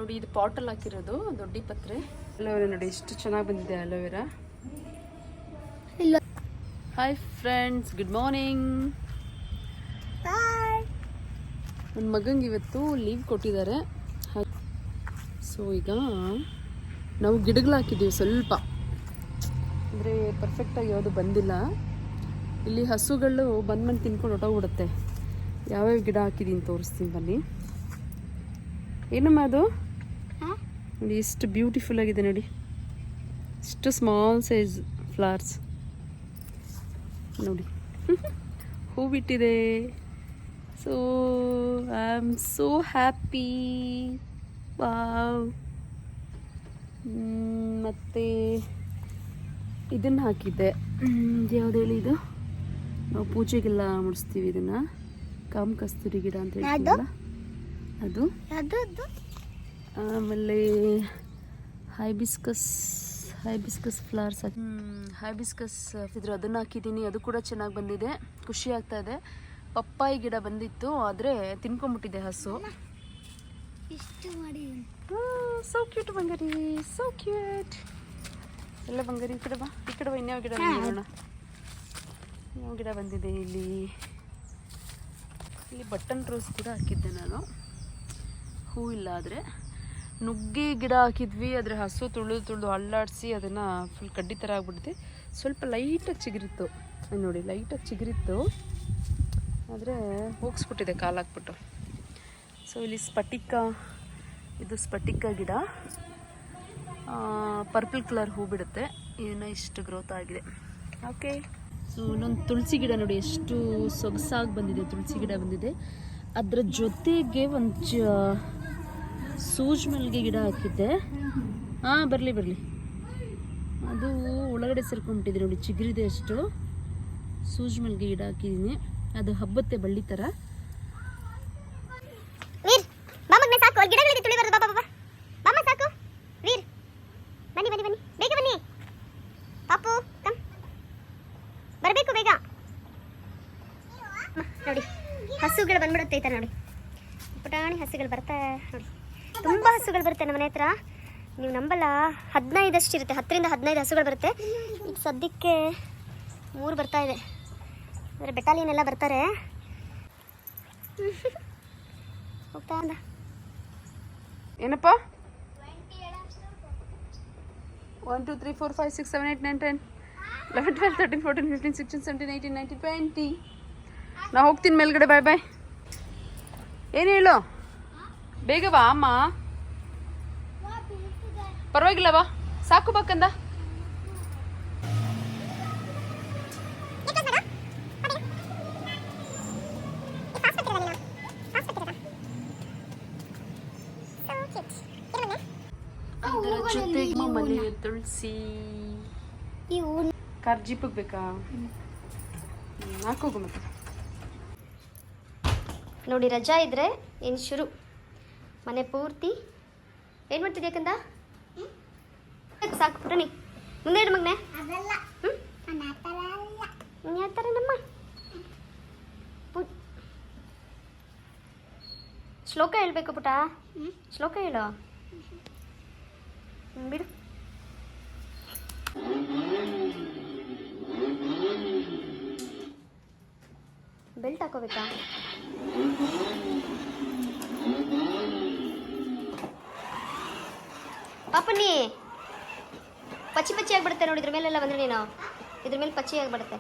ನೋಡಿ ಇದು ಪಾಟಲ್ಲಿ ಹಾಕಿರೋದು ದೊಡ್ಡ ಪತ್ರೆ ಅಲೋವೆರಾ. ನೋಡಿ ಎಷ್ಟು ಚೆನ್ನಾಗಿ ಬಂದಿದೆ aloe vera. Hi friends, good morning. ನನ್ನ ಮಗಂಗೆ ಇವತ್ತು ಲೀವ್ ಕೊಟ್ಟಿದ್ದಾರೆ. ಸೊ ಈಗ ನಾವು ಗಿಡಗಳು ಹಾಕಿದ್ದೀವಿ ಸ್ವಲ್ಪ, ಅಂದರೆ ಪರ್ಫೆಕ್ಟಾಗಿ ಯಾವುದು ಬಂದಿಲ್ಲ. ಇಲ್ಲಿ ಹಸುಗಳು ಬಂದು ತಿನ್ಕೊಂಡು ಹೊಟ್ಟೋಗ್ಬಿಡುತ್ತೆ. ಯಾವ್ಯಾವ ಗಿಡ ಹಾಕಿದ್ದೀನಿ ತೋರಿಸ್ತೀನಿ ಬನ್ನಿ. ಏನಮ್ಮ ಅದು ನೋಡಿ ಎಷ್ಟು ಬ್ಯೂಟಿಫುಲ್ ಆಗಿದೆ ನೋಡಿ, ಇಷ್ಟು ಸ್ಮಾಲ್ ಸೈಜ್ ಫ್ಲವರ್ಸ್ ನೋಡಿ ಹೂ ಬಿಟ್ಟಿದೆ. So I am so happy. Wow. ಮತ್ತು ಇದನ್ನು ಹಾಕಿದ್ದೆ, ಯಾವುದು ಹೇಳಿ, ಇದು ನಾವು ಪೂಜೆಗೆಲ್ಲ ಮುಡಿಸ್ತೀವಿ ಇದನ್ನು, ಕಾಮ ಕಸ್ತೂರಿ ಗಿಡ ಅಂತ ಹೇಳ್ತೀವಲ್ಲ ಅದು. ಆಮೇಲೆ ಹೈಬಿಸ್ಕಸ್ ಫ್ಲವರ್ಸ್ ಹೈಬಿಸ್ಕಸ್ ಇದ್ರು ಅದನ್ನು ಹಾಕಿದ್ದೀನಿ. ಅದು ಕೂಡ ಚೆನ್ನಾಗಿ ಬಂದಿದೆ, ಖುಷಿ ಆಗ್ತಾ ಇದೆ. ಪಪ್ಪಾಯಿ ಗಿಡ ಬಂದಿತ್ತು, ಆದರೆ ತಿನ್ಕೊಂಡ್ಬಿಟ್ಟಿದೆ ಹಸು. ಸೋ ಕ್ಯೂಟ್ ಬಂಗಾರಿ, ಸೋ ಕ್ಯೂಟ್. ಎಲ್ಲ ಬಂಗಾರಿ ಈ ಕಡೆ ಬಾ, ಈ ಕಡೆ ಬಾ. ಇನ್ಯಾವ ಗಿಡ ನೋಡೋಣ, ಯಾವ ಗಿಡ ಬಂದಿದೆ ಇಲ್ಲಿ. ಬಟನ್ ರೋಸ್ ಕೂಡ ಹಾಕಿದ್ದೆ ನಾನು, ಹೂ ಇಲ್ಲ. ಆದರೆ ನುಗ್ಗೆ ಗಿಡ ಹಾಕಿದ್ವಿ, ಆದರೆ ಹಸು ತುಳಿದು ಅಲ್ಲಾಡಿಸಿ ಅದನ್ನು ಫುಲ್ ಕಡ್ಡಿ ಥರ ಆಗ್ಬಿಟ್ಟಿದೆ. ಸ್ವಲ್ಪ ಲೈಟಾಗಿ ಚಿಗುರಿತ್ತು ನೋಡಿ, ಲೈಟಾಗಿ ಚಿಗುರಿತ್ತು, ಆದರೆ ಹೋಗಿಸ್ಬಿಟ್ಟಿದೆ ಕಾಲು ಹಾಕ್ಬಿಟ್ಟು. ಸೊ ಇಲ್ಲಿ ಸ್ಫಟಿಕ, ಇದು ಸ್ಫಟಿಕ ಗಿಡ, ಪರ್ಪಲ್ ಕಲರ್ ಹೂ ಬಿಡುತ್ತೆ. ಏನೋ ಇಷ್ಟು ಗ್ರೋತ್ ಆಗಿದೆ. ಓಕೆ. ಸೊ ಇನ್ನೊಂದು ತುಳಸಿ ಗಿಡ ನೋಡಿ, ಎಷ್ಟು ಸೊಗಸಾಗಿ ಬಂದಿದೆ. ತುಳಸಿ ಗಿಡ ಬಂದಿದೆ, ಅದರ ಜೊತೆಗೆ ಒಂದು ಸೂಜ್ ಮಲ್ಲಿಗೆ ಗಿಡ ಹಾಕಿದ್ದೆ. ಬರಲಿ ಅದು ಒಳಗಡೆ ಸೇರ್ಕೊಂಡ್ಬಿಟ್ಟಿದೆ ನೋಡಿ, ಚಿಗುರಿದೆ ಅಷ್ಟು. ಸೂಜ್ ಮಲ್ಲಿಗೆ ಗಿಡ ಹಾಕಿದ್ದೀನಿ, ಅದು ಹಬ್ಬತ್ತೆ ಬಳ್ಳಿ ಥರ. ಬರಬೇಕು ಬೇಗ ನೋಡಿ, ಹಸುಗಳು ಬಂದ್ಬಿಡುತ್ತೆ ಈ ಥರ ನೋಡಿ, ಪುಟಾಣಿ ಹಸುಗಳು ಬರ್ತಾ ನೋಡಿ. ತುಂಬ ಹಸುಗಳು ಬರುತ್ತೆ ನಮ್ಮ ಮನೆ ಹತ್ರ, ನೀವು ನಂಬಲ್ಲ. 15 ಅಷ್ಟಿರುತ್ತೆ, 10ರಿಂದ 15 ಹಸುಗಳು ಬರುತ್ತೆ. ಈಗ ಸದ್ಯಕ್ಕೆ 3 ಬರ್ತಾ ಇದೆ, ಅಂದರೆ ಬೆಟಾಲಿಯನ್ ಎಲ್ಲ ಬರ್ತಾರೆ. ಹೋಗ್ತಾ ಅಂದ ಏನಪ್ಪ, 1 2 3 4 5 6 7 8 9 10 11 12 13 14 15 16 17 18 19 20. ನಾ ಹೋಗ್ತೀನಿ ಮೇಲ್ಗಡೆ. ಬಾಯ್ ಬಾಯ್. ಏನು ಹೇಳು, ಬೇಗ ಬಾ ಅಮ್ಮ. ಪರವಾಗಿಲ್ಲ ಬಾ, ಸಾಕು ಬಾಕಂದ. ಅದರ ಜೊತೆಗೆ ಮನೆ ತುಳಸಿ ಕಾರ್ಜಿಪಿಗೆ ಬೇಕಾ, ಹಾಕೋಗು. ಮತ್ತೆ ನೋಡಿ, ರಜಾ ಇದ್ರೆ ಏನು ಶುರು, ಮನೆ ಪೂರ್ತಿ. ಏನು ಮಾಡ್ತಿದ್ಯಾ ಕಂದ? ಸಾಕು ಪುಟನಿ, ಮುಂದೆ ಇಡು ಮಗನೆ. ಯಾವ ಥರ ನಮ್ಮ ಶ್ಲೋಕ ಹೇಳ್ಬೇಕು ಪುಟ, ಶ್ಲೋಕ ಹೇಳು. ಬಿಡು. ಬೆಲ್ಟ್ ಹಾಕೋಬೇಕಾ? ಪಾಪನಿ ಪಚ್ಚಿ ಆಗಿಬಿಡುತ್ತೆ ನೋಡಿ, ಇದ್ರ ಮೇಲೆಲ್ಲ ಬಂದರೆ ನೀನು, ಇದ್ರ ಮೇಲೆ ಪಚ್ಚಿ ಆಗಿಬಿಡುತ್ತೆ.